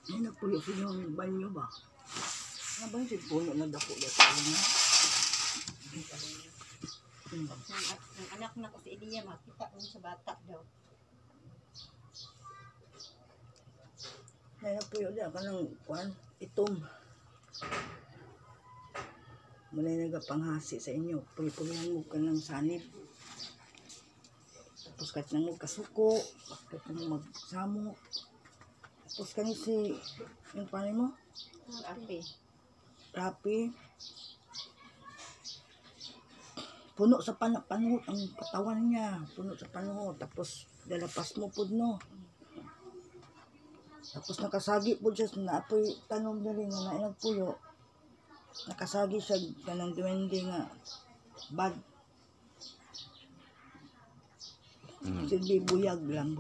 Ay, nagpuyo sa yung banyo ba? Ano ba yung puno na dako na sa inyo? Ang anak na ko si Elia, makita ko sa bata daw. Ay, nagpuyo na ka ng kuwan, itom. Muna nagapanghasi sa inyo. Puyo-puyohan mo ka ng sanib. Tapos kahit nang magkasuko, kahit nang magsamo. Tapos kani si, yung paano mo? Ape. Rapi. Puno sa panot ang katawan niya. Puno sa panot. Tapos dalapas mo po, no? Tapos nakasagi po siya. Naapoy tanom na rin na inagpuyo. Nakasagi siya kanang duwende nga bad. Silbi buyag lang.